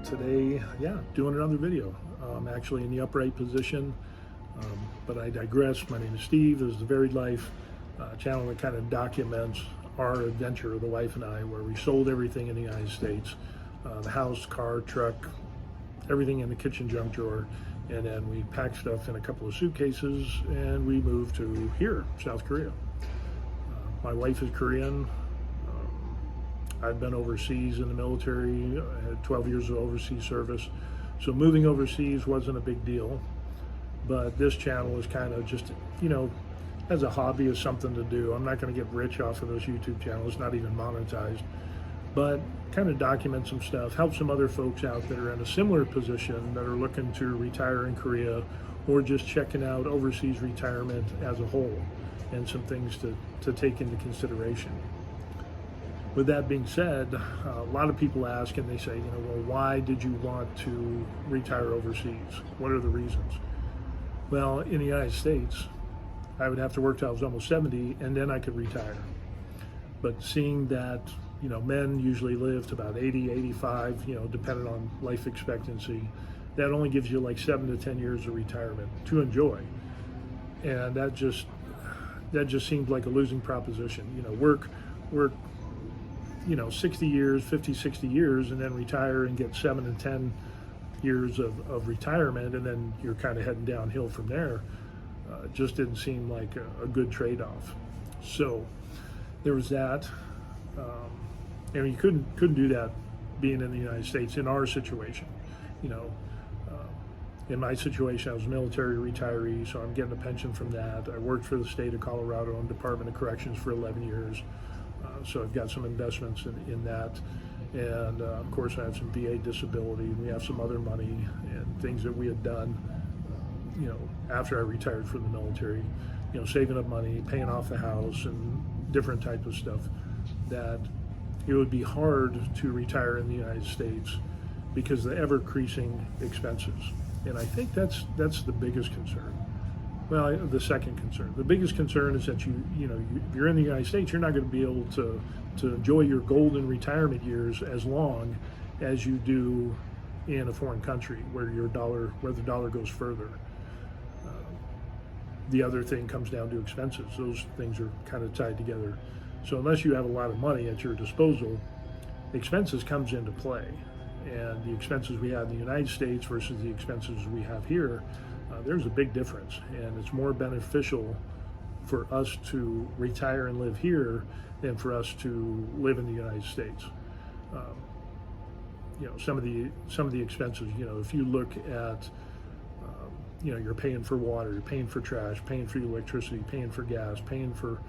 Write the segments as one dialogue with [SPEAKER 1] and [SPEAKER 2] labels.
[SPEAKER 1] Today, doing another video. I'm actually in the upright position, but I digress. My name is Steve. This is the Varied Life channel that kind of documents our adventure, the wife and I, where we sold everything in the United States, the house, car, truck, everything in the kitchen junk drawer, and then we packed stuff in a couple of suitcases and we moved to here, South Korea. My wife is Korean. I've been overseas in the military. I had 12 years of overseas service. So moving overseas wasn't a big deal. But this channel is kind of just, as a hobby, as something to do. I'm not going to get rich off of this YouTube channel. It's not even monetized. But kind of document some stuff, help some other folks out that are in a similar position that are looking to retire in Korea or just checking out overseas retirement as a whole and some things to take into consideration. With that being said, a lot of people ask and they say, well, why did you want to retire overseas? What are the reasons? Well, in the United States, I would have to work till I was almost 70 and then I could retire. But seeing that, men usually live to about 80, 85, depending on life expectancy, that only gives you like 7 to 10 years of retirement to enjoy. And that just seemed like a losing proposition. Work 60 years, 50, 60 years, and then retire and get 7 and 10 years of retirement, and then you're kind of heading downhill from there. Just didn't seem like a good trade-off. So there was that. And you couldn't do that being in the United States in our situation. In my situation, I was a military retiree, so I'm getting a pension from that. I worked for the state of Colorado and Department of Corrections for 11 years. So I've got some investments in that. And of course I have some VA disability, and we have some other money and things that we had done, after I retired from the military, saving up money, paying off the house and different types of stuff that it would be hard to retire in the United States because of the ever-increasing expenses. And I think that's the biggest concern. Well, the second concern. The biggest concern is that if you're in the United States, you're not going to be able to enjoy your golden retirement years as long as you do in a foreign country where the dollar goes further. The other thing comes down to expenses. Those things are kind of tied together. So unless you have a lot of money at your disposal, expenses comes into play. And the expenses we have in the United States versus the expenses we have here, there's a big difference, and it's more beneficial for us to retire and live here than for us to live in the United States. Some of the expenses, if you look at, you're paying for water, you're paying for trash, paying for electricity, paying for gas, paying for,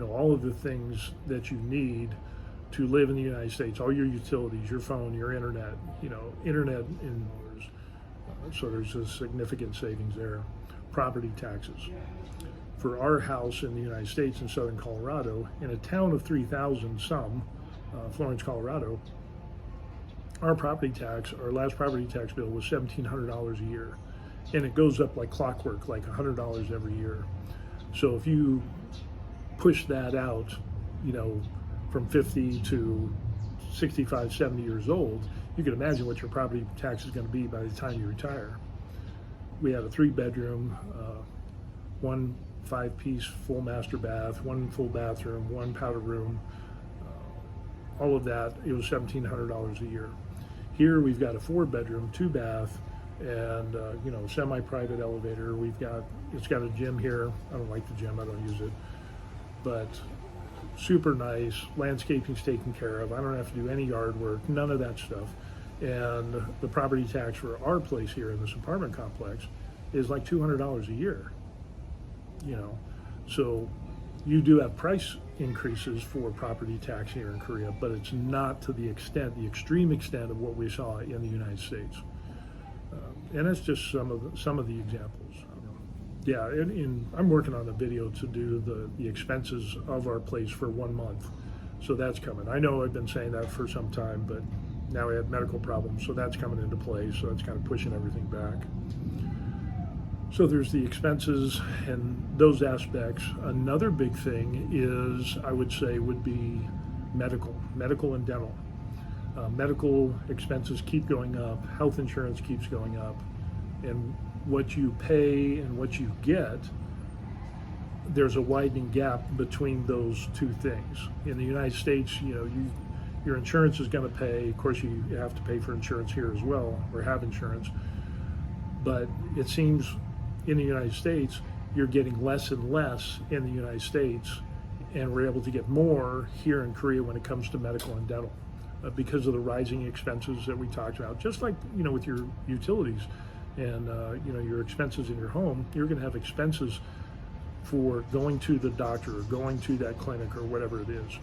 [SPEAKER 1] all of the things that you need to live in the United States, all your utilities, your phone, your internet, internet in. So there's a significant savings there. Property taxes. For our house in the United States in southern Colorado, in a town of 3,000 Florence, Colorado, our last property tax bill was $1,700 a year. And it goes up like clockwork, like $100 every year. So if you push that out, from 50 to 65, 70 years old, you can imagine what your property tax is going to be by the time you retire. We had a 3-bedroom, 1 5-piece full master bath, 1 full bathroom, 1 powder room. All of that, it was $1,700 a year. Here we've got a 4-bedroom, 2-bath, and semi-private elevator. It's got a gym here. I don't like the gym, I don't use it, but super nice. Landscaping's taken care of. I don't have to do any yard work, none of that stuff. And the property tax for our place here in this apartment complex is like $200 a year. So you do have price increases for property tax here in Korea, but it's not to the extreme extent of what we saw in the United States. And that's just some of the examples. I'm working on a video to do the expenses of our place for 1 month. So that's coming. I know I've been saying that for some time, but now we have medical problems, so that's coming into play. So it's kind of pushing everything back. So there's the expenses and those aspects. Another big thing is, I would say, would be medical and dental. Medical expenses keep going up, health insurance keeps going up, and what you pay and what you get, there's a widening gap between those two things. In the United States, your insurance is going to pay. Of course, you have to pay for insurance here as well, or have insurance. But it seems in the United States, you're getting less and less in the United States, and we're able to get more here in Korea when it comes to medical and dental because of the rising expenses that we talked about. Just like, with your utilities and, your expenses in your home, you're going to have expenses for going to the doctor or going to that clinic or whatever it is.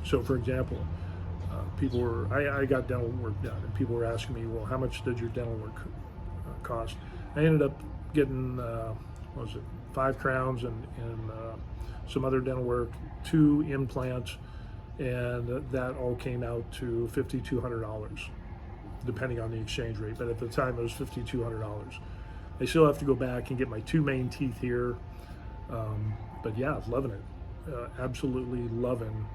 [SPEAKER 1] So, for example, I got dental work done, and people were asking me, well, how much did your dental work cost? I ended up getting, 5 crowns and some other dental work, 2 implants, and that all came out to $5,200, depending on the exchange rate. But at the time, it was $5,200. I still have to go back and get my 2 main teeth here. But yeah, loving it. Absolutely loving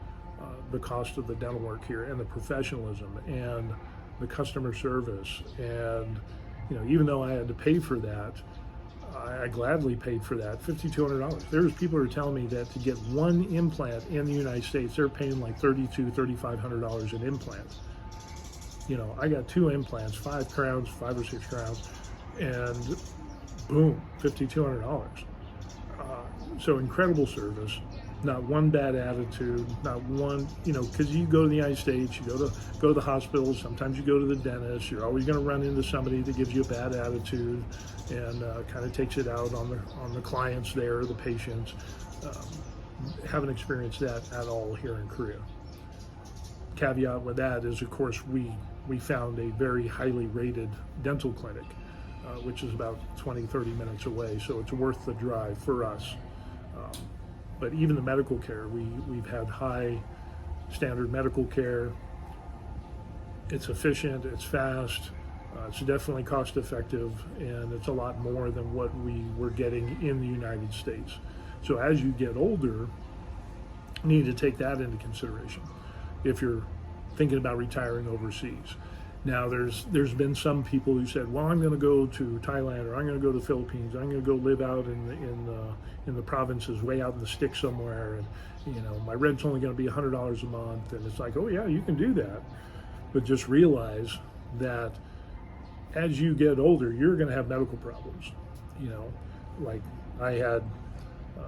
[SPEAKER 1] the cost of the dental work here, and the professionalism and the customer service. And, even though I had to pay for that, I gladly paid for that, $5,200. There's people who are telling me that to get 1 implant in the United States, they're paying like $3,200, $3,500 an implant. I got 2 implants, 5 crowns, 5 or 6 crowns, and boom, $5,200. So incredible service, not one bad attitude, not one, because you go to the United States, you go to the hospital, sometimes you go to the dentist, you're always going to run into somebody that gives you a bad attitude and kind of takes it out on the clients there, the patients. Haven't experienced that at all here in Korea. Caveat with that is, of course, we found a very highly rated dental clinic, which is about 20-30 minutes away, so it's worth the drive for us. But even the medical care, we've had high standard medical care. It's efficient, it's fast, it's definitely cost effective, and it's a lot more than what we were getting in the United States. So as you get older, you need to take that into consideration if you're thinking about retiring overseas. Now, there's been some people who said, well, I'm going to go to Thailand, or I'm going to go to the Philippines, I'm going to go live out in the provinces, way out in the sticks somewhere, and my rent's only going to be $100 a month. And it's like, oh yeah, you can do that, but just realize that as you get older, you're going to have medical problems. Like I had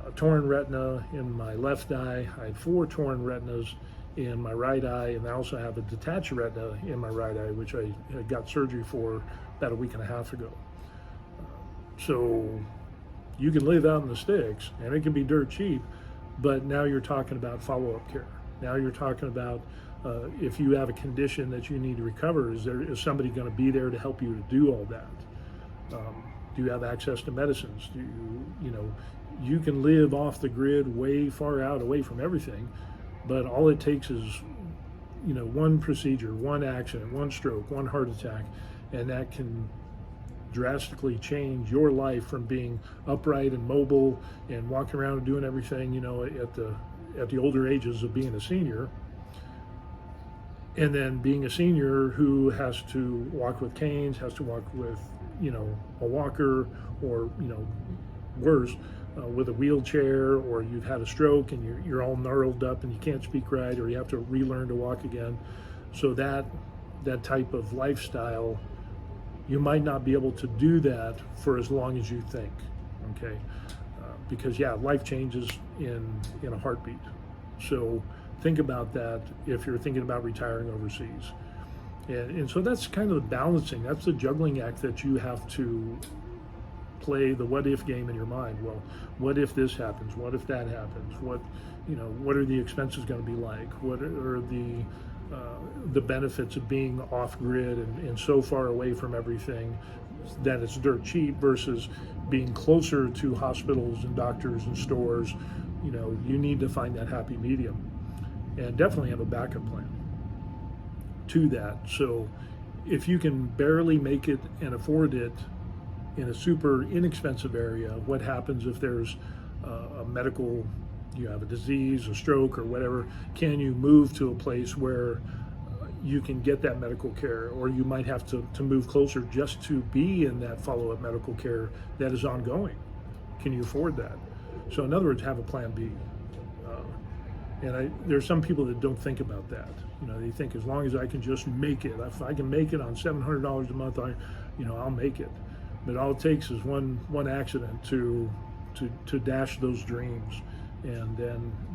[SPEAKER 1] a torn retina in my left eye, I had 4 torn retinas in my right eye, and I also have a detached retina in my right eye, which I got surgery for about a week and a half ago. So you can live out in the sticks, and it can be dirt cheap, but now you're talking about follow-up care. Now you're talking about if you have a condition that you need to recover, is somebody going to be there to help you to do all that? Do you have access to medicines? Do you can live off the grid, way far out, away from everything. But all it takes is, one procedure, one accident, one stroke, one heart attack, and that can drastically change your life from being upright and mobile and walking around and doing everything, at the older ages of being a senior, and then being a senior who has to walk with canes, has to walk with, a walker, or, worse, with a wheelchair, or you've had a stroke and you're all gnarled up and you can't speak right, or you have to relearn to walk again. So that type of lifestyle, you might not be able to do that for as long as you think, okay? Because life changes in a heartbeat. So think about that if you're thinking about retiring overseas. And so that's kind of the balancing, that's the juggling act that you have to play, the what if game in your mind. Well, what if this happens? What if that happens? What are the expenses going to be like? What are the benefits of being off grid and so far away from everything that it's dirt cheap versus being closer to hospitals and doctors and stores? You need to find that happy medium, and definitely have a backup plan to that. So if you can barely make it and afford it in a super inexpensive area, what happens if there's a medical, you have a disease, a stroke, or whatever? Can you move to a place where you can get that medical care, or you might have to move closer just to be in that follow-up medical care that is ongoing. Can you afford that? So in other words, have a plan B. There's some people that don't think about that. They think as long as I can just make it, if I can make it on $700 a month, I'll make it. But all it takes is one accident to dash those dreams, and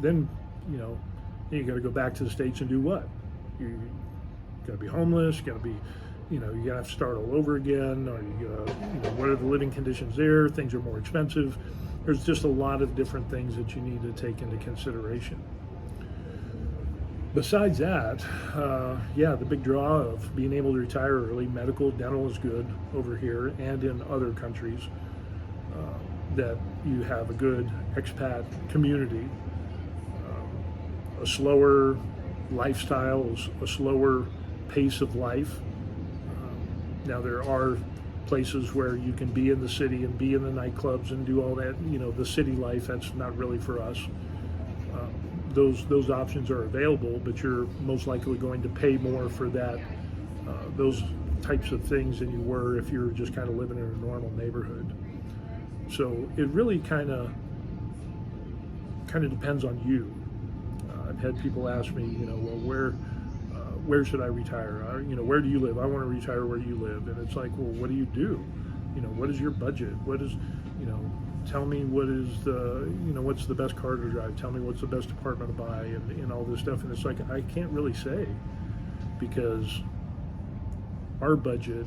[SPEAKER 1] then you got to go back to the States and do what? You got to be homeless. You got to be, you got to have to start all over again. Or what are the living conditions there? Things are more expensive. There's just a lot of different things that you need to take into consideration. Besides that, the big draw of being able to retire early, medical, dental is good over here and in other countries, that you have a good expat community, a slower lifestyle, a slower pace of life. Now there are places where you can be in the city and be in the nightclubs and do all that, the city life. That's not really for us. Those options are available, but you're most likely going to pay more for that, those types of things than you were if you're just kind of living in a normal neighborhood. So it really kind of depends on you. I've had people ask me, well, where should I retire? Where do you live? I want to retire where you live. And it's like, well, what do you do? What is your budget? What is, tell me what is what's the best car to drive? Tell me what's the best apartment to buy, and all this stuff. And it's like, I can't really say, because our budget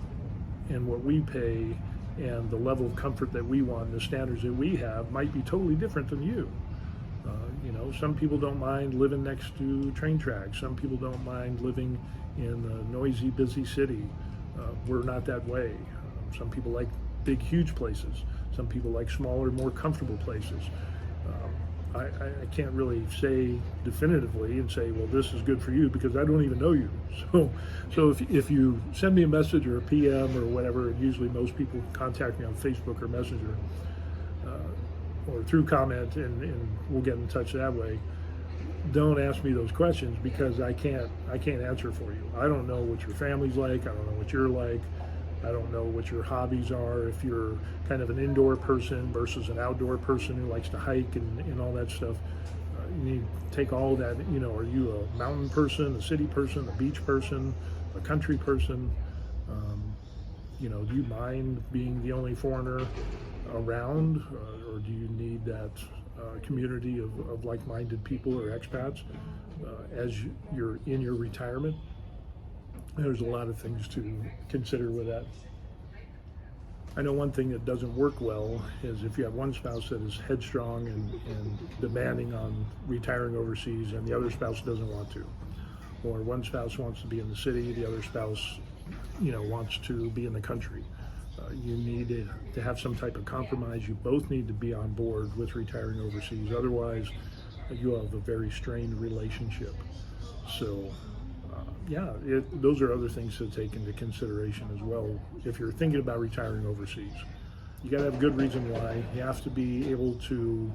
[SPEAKER 1] and what we pay and the level of comfort that we want, the standards that we have, might be totally different than you. Some people don't mind living next to train tracks. Some people don't mind living in a noisy, busy city. We're not that way. Some people like big, huge places. Some people like smaller, more comfortable places. I can't really say definitively and say, well, this is good for you, because I don't even know you. So if you send me a message or a PM or whatever, and usually most people contact me on Facebook or Messenger, or through comment, and we'll get in touch that way. Don't ask me those questions, because I can't answer for you. I don't know what your family's like. I don't know what you're like. I don't know what your hobbies are. If you're kind of an indoor person versus an outdoor person who likes to hike and all that stuff, you need to take all that. Are you a mountain person, a city person, a beach person, a country person? Do you mind being the only foreigner around, or do you need that community of like-minded people or expats as you're in your retirement? There's a lot of things to consider with that. I know one thing that doesn't work well is if you have one spouse that is headstrong and demanding on retiring overseas, and the other spouse doesn't want to. Or one spouse wants to be in the city, the other spouse wants to be in the country. You need to have some type of compromise. You both need to be on board with retiring overseas. Otherwise, you have a very strained relationship. So, those are other things to take into consideration as well. If you're thinking about retiring overseas, you got to have a good reason why. You have to be able to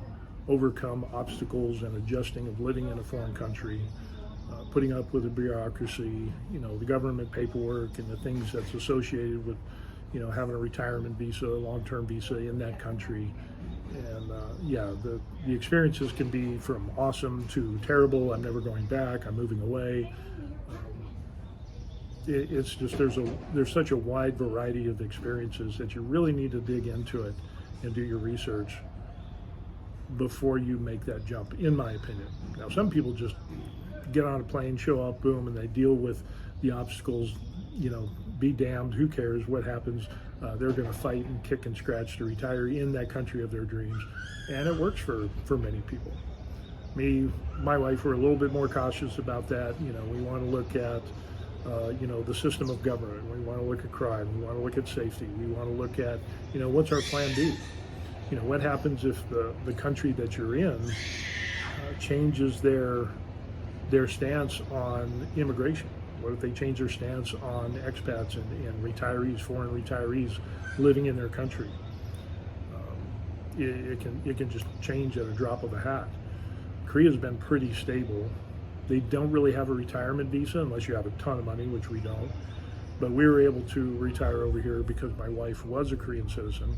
[SPEAKER 1] overcome obstacles and adjusting of living in a foreign country, putting up with the bureaucracy, the government paperwork and the things that's associated with having a retirement visa, a long-term visa in that country. And the experiences can be from awesome to terrible. I'm never going back. I'm moving away. It's just there's such a wide variety of experiences that you really need to dig into it and do your research before you make that jump, in my opinion. Now, some people just get on a plane, show up, boom, and they deal with the obstacles. Be damned, who cares what happens? They're going to fight and kick and scratch to retire in that country of their dreams, and it works for many people. Me, my wife, we're a little bit more cautious about that. We want to look at the system of government. We want to look at crime. We want to look at safety. We want to look at what's our plan B. What happens if the country that you're in changes their stance on immigration? What if they change their stance on expats and retirees, foreign retirees living in their country? It can just change at a drop of a hat. Korea's been pretty stable They don't really have a retirement visa unless you have a ton of money, which we don't. But we were able to retire over here because my wife was a Korean citizen,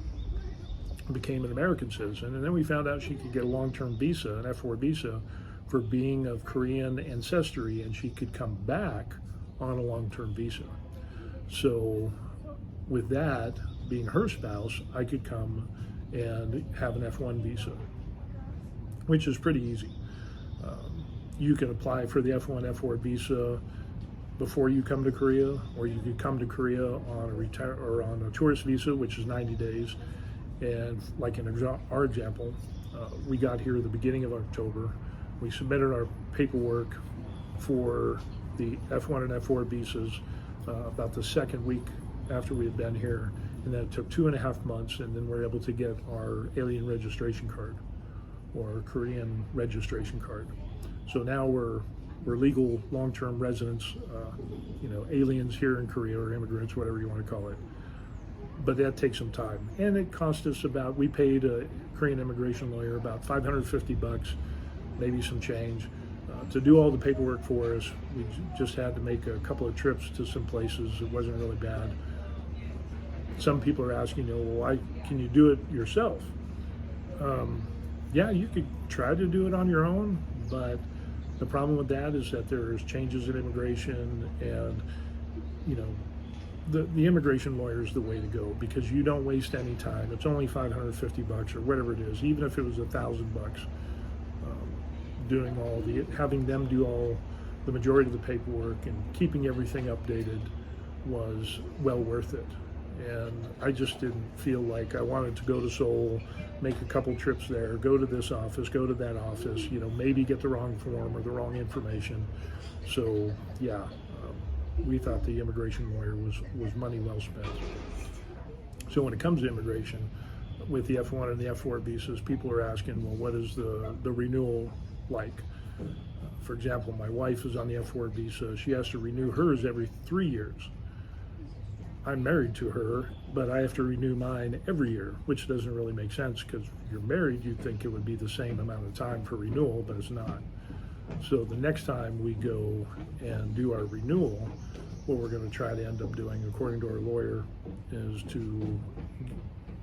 [SPEAKER 1] became an American citizen, and then we found out she could get a long-term visa, an F4 visa, for being of Korean ancestry, and she could come back on a long-term visa. So with that, being her spouse, I could come and have an F1 visa, which is pretty easy. You can apply for the F1, F4 visa before you come to Korea, or you could come to Korea on a tourist visa, which is 90 days. And like in our example, we got here at the beginning of October. We submitted our paperwork for the F1 and F4 visas about the second week after we had been here, and then it took 2.5 months, and then we were able to get our alien registration card or Korean registration card. So now we're legal long-term residents, aliens here in Korea, or immigrants, whatever you want to call it. But that takes some time, and it cost us we paid a Korean immigration lawyer about $550, maybe some change, to do all the paperwork for us. We just had to make a couple of trips to some places. It wasn't really bad. Some people are asking, well, why can you do it yourself? Yeah, you could try to do it on your own, but the problem with that is that there's changes in immigration, and the immigration lawyer is the way to go, because you don't waste any time. It's only $550 or whatever it is, even if it was $1,000. Having them do the majority of the paperwork and keeping everything updated was well worth it. And I just didn't feel like I wanted to go to Seoul, make a couple trips there, go to this office, go to that office, maybe get the wrong form or the wrong information. So yeah, we thought the immigration lawyer was money well spent. So when it comes to immigration, with the F1 and the F4 visas, people are asking, well, what is the renewal like? For example, my wife is on the F4 visa. She has to renew hers every 3 years. I'm married to her, but I have to renew mine every year, which doesn't really make sense, because if you're married, you'd think it would be the same amount of time for renewal, but it's not. So the next time we go and do our renewal, what we're going to try to end up doing, according to our lawyer, is to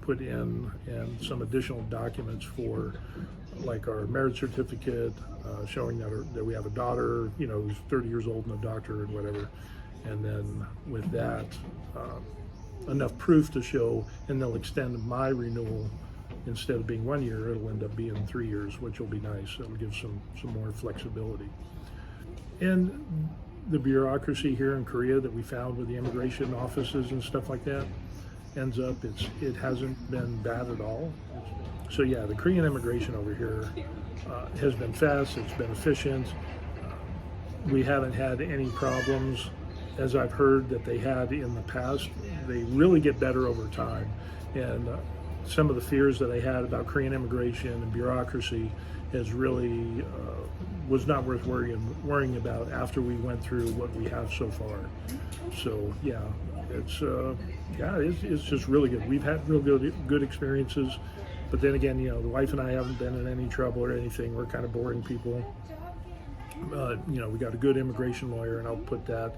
[SPEAKER 1] put in and some additional documents for, like, our marriage certificate, showing that we have a daughter, who's 30 years old and a doctor and whatever. And then with that, enough proof to show, and they'll extend my renewal. Instead of being 1 year, it'll end up being 3 years, which will be nice. It'll give some more flexibility. And the bureaucracy here in Korea that we found with the immigration offices and stuff like that ends up, it hasn't been bad at all. So yeah, the Korean immigration over here has been fast, it's been efficient. We haven't had any problems, as I've heard that they had in the past. They really get better over time. And some of the fears that I had about Korean immigration and bureaucracy has really was not worth worrying about after we went through what we have so far. So yeah, it's just really good. We've had real good experiences, but then again, the wife and I haven't been in any trouble or anything. We're kind of boring people. We got a good immigration lawyer, and I'll put that.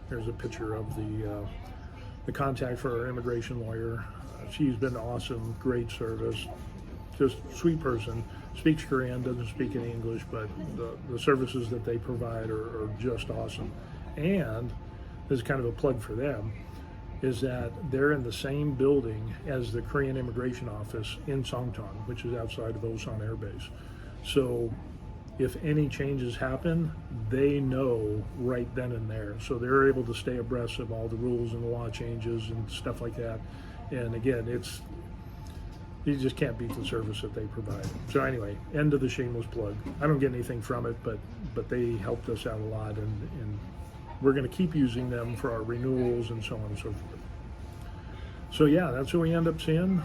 [SPEAKER 1] There's a picture of the contact for our immigration lawyer. She's been awesome, great service, just sweet person. Speaks Korean, doesn't speak any English, but the services that they provide are just awesome. And this is kind of a plug for them, is that they're in the same building as the Korean immigration office in Songtan, which is outside of Osan Air Base. So if any changes happen, they know right then and there. So they're able to stay abreast of all the rules and the law changes and stuff like that. And again, you just can't beat the service that they provide. So anyway, end of the shameless plug. I don't get anything from it, but they helped us out a lot, and we're going to keep using them for our renewals and so on and so forth. So yeah, that's what we end up seeing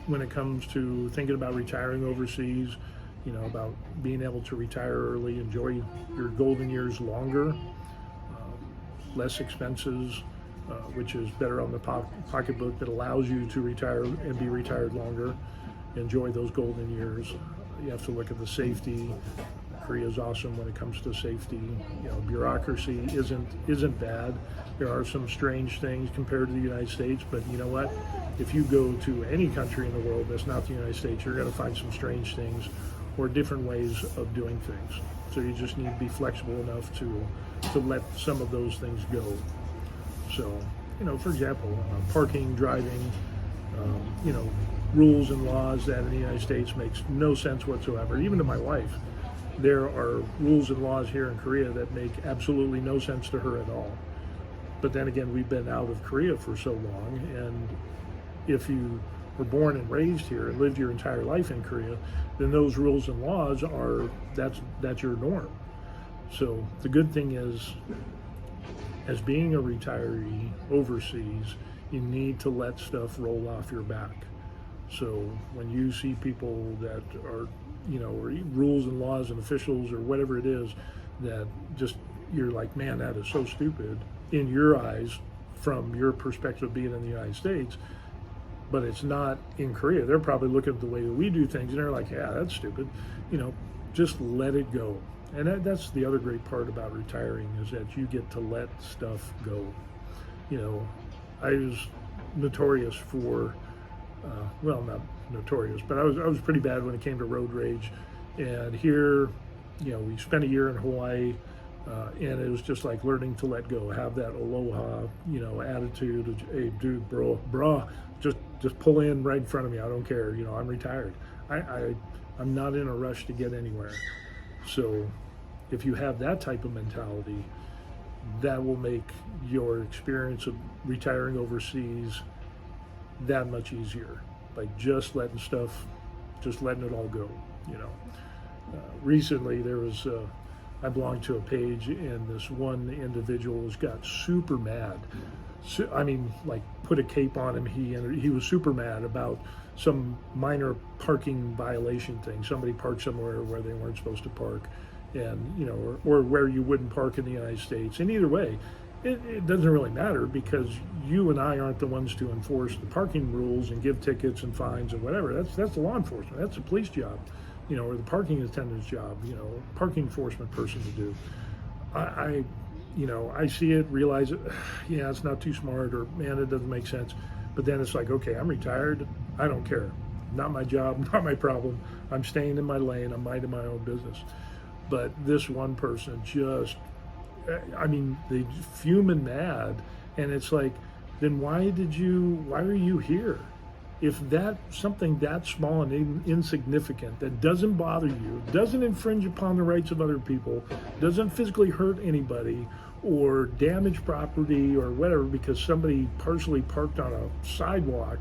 [SPEAKER 1] when it comes to thinking about retiring overseas. About being able to retire early, enjoy your golden years longer, less expenses, which is better on the pocketbook, that allows you to retire and be retired longer, enjoy those golden years. You have to look at the safety, Korea is awesome when it comes to safety. Bureaucracy isn't bad. There are some strange things compared to the United States, but you know what? If you go to any country in the world that's not the United States, you're going to find some strange things or different ways of doing things. So you just need to be flexible enough to let some of those things go. So, for example, parking, driving, rules and laws that in the United States makes no sense whatsoever. Even to my wife, there are rules and laws here in Korea that make absolutely no sense to her at all. But then again, we've been out of Korea for so long, and if you were born and raised here and lived your entire life in Korea, then those rules and laws that's your norm. So the good thing is, as being a retiree overseas, you need to let stuff roll off your back. So when you see people that are, or rules and laws and officials or whatever it is, that just, you're like, man, that is so stupid in your eyes from your perspective of being in the United States, but it's not in Korea. They're probably looking at the way that we do things and they're like, yeah, that's stupid. Just let it go. And that's the other great part about retiring, is that you get to let stuff go. I was notorious for, well, not notorious, but I was pretty bad when it came to road rage. And here, we spent a year in Hawaii, and it was just like learning to let go, have that aloha, attitude of, hey, dude, bro, just pull in right in front of me. I don't care. I'm retired. I'm not in a rush to get anywhere. So if you have that type of mentality, that will make your experience of retiring overseas that much easier, by just letting it all go. Recently there was I belonged to a page, and this one individual got super mad. Put a cape on him. He was super mad about some minor parking violation thing. Somebody parked somewhere where they weren't supposed to park, and or where you wouldn't park in the United States. And either way, it doesn't really matter, because you and I aren't the ones to enforce the parking rules and give tickets and fines and whatever. That's the law enforcement. That's the police job, or the parking attendant's job, parking enforcement person to do. I see it, realize it, yeah, it's not too smart, or man, it doesn't make sense. But then it's like, okay, I'm retired. I don't care. Not my job, not my problem. I'm staying in my lane. I'm minding my own business. But this one person they fuming mad, and it's like, then why are you here? If something that small and insignificant that doesn't bother you, doesn't infringe upon the rights of other people, doesn't physically hurt anybody or damage property or whatever, because somebody partially parked on a sidewalk,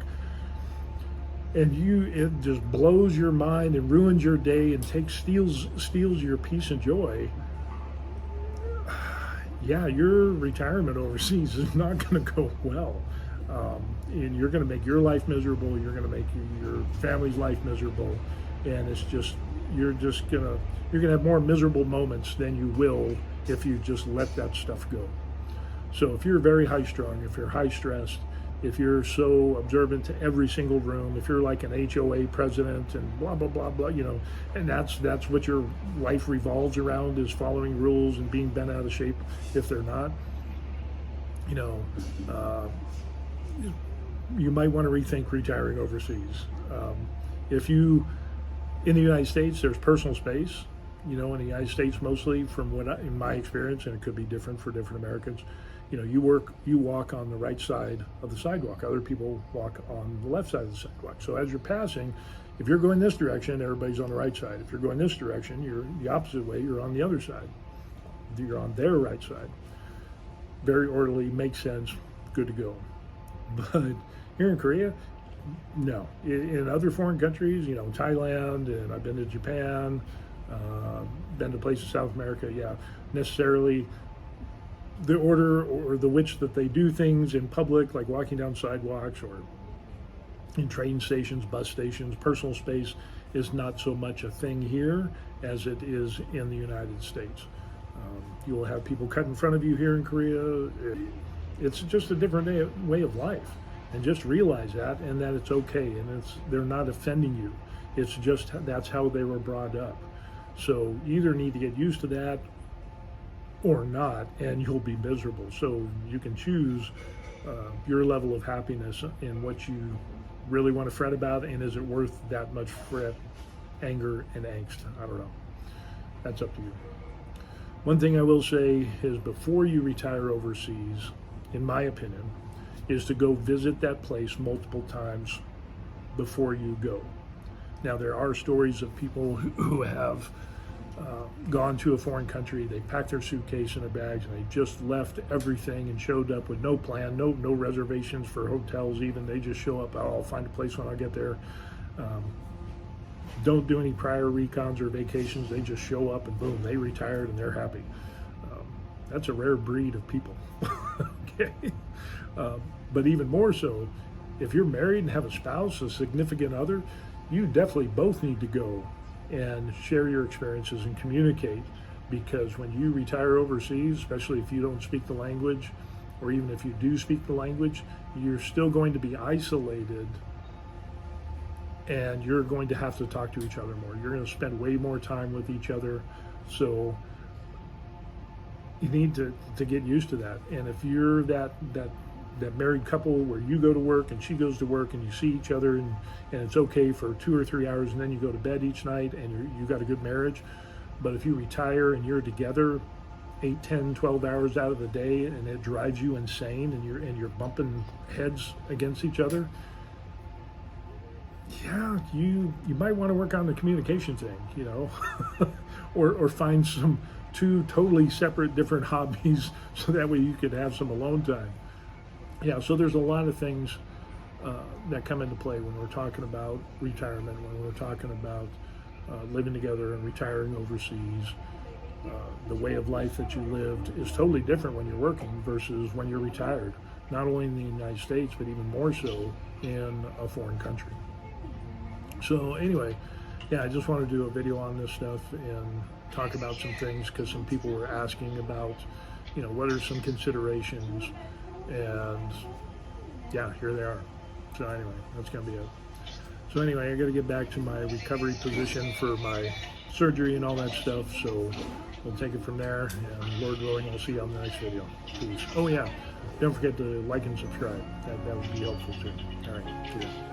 [SPEAKER 1] and it just blows your mind and ruins your day and steals your peace and joy, yeah, your retirement overseas is not going to go well. And you're going to make your life miserable. You're going to make your family's life miserable, and it's just you're going to have more miserable moments than you will if you just let that stuff go. So if you're very high strung, if you're high stressed, if you're so observant to every single room, if you're like an HOA president and blah blah blah blah, and that's what your life revolves around, is following rules and being bent out of shape if they're not, you might want to rethink retiring overseas. In the United States, there's personal space. In the United States, mostly from in my experience, and it could be different for different Americans, you walk on the right side of the sidewalk. Other people walk on the left side of the sidewalk. So as you're passing, if you're going this direction, everybody's on the right side. If you're going this direction, you're the opposite way, you're on the other side. You're on their right side. Very orderly, makes sense, good to go. But here in Korea, no. In other foreign countries, Thailand, and I've been to Japan, been to places in South America, yeah, necessarily the order or the which that they do things in public, like walking down sidewalks or in train stations, bus stations, personal space is not so much a thing here as it is in the United States. You will have people cut in front of you here in Korea. It's just a different way of life, and just realize that, and that it's okay, and they're not offending you. It's just that's how they were brought up. So you either need to get used to that or not, and you'll be miserable. So you can choose your level of happiness and what you really want to fret about, and is it worth that much fret, anger, and angst? I don't know. That's up to you. One thing I will say is, before you retire overseas, in my opinion, is to go visit that place multiple times before you go. Now, there are stories of people who have gone to a foreign country, they packed their suitcase and their bags, and they just left everything and showed up with no plan, no reservations for hotels even. They just show up, oh, I'll find a place when I get there. Don't do any prior recons or vacations. They just show up and boom, they retired and they're happy. That's a rare breed of people. Okay. But even more so, if you're married and have a spouse, a significant other, you definitely both need to go and share your experiences and communicate, because when you retire overseas, especially if you don't speak the language, or even if you do speak the language, you're still going to be isolated, and you're going to have to talk to each other more. You're going to spend way more time with each other. So you need to get used to that. And if you're that married couple where you go to work and she goes to work and you see each other, and it's okay for 2 or 3 hours, and then you go to bed each night and you got a good marriage. But if you retire and you're together 8, 10, 12 hours out of the day, and it drives you insane, and you're bumping heads against each other, yeah, you might want to work on the communication thing, you know, or find some 2 totally separate different hobbies, so that way you could have some alone time. Yeah, so there's a lot of things that come into play when we're talking about retirement, when we're talking about living together and retiring overseas. The way of life that you lived is totally different when you're working versus when you're retired, not only in the United States, but even more so in a foreign country. So anyway, yeah, I just want to do a video on this stuff and talk about some things, because some people were asking about, you know, what are some considerations, and yeah, here they are. So anyway, that's going to be it. So anyway, I got to get back to my recovery position for my surgery and all that stuff. So we'll take it from there, and Lord willing, I'll see you on the next video. Peace. Oh yeah, don't forget to like and subscribe. That would be helpful too. All right, cheers.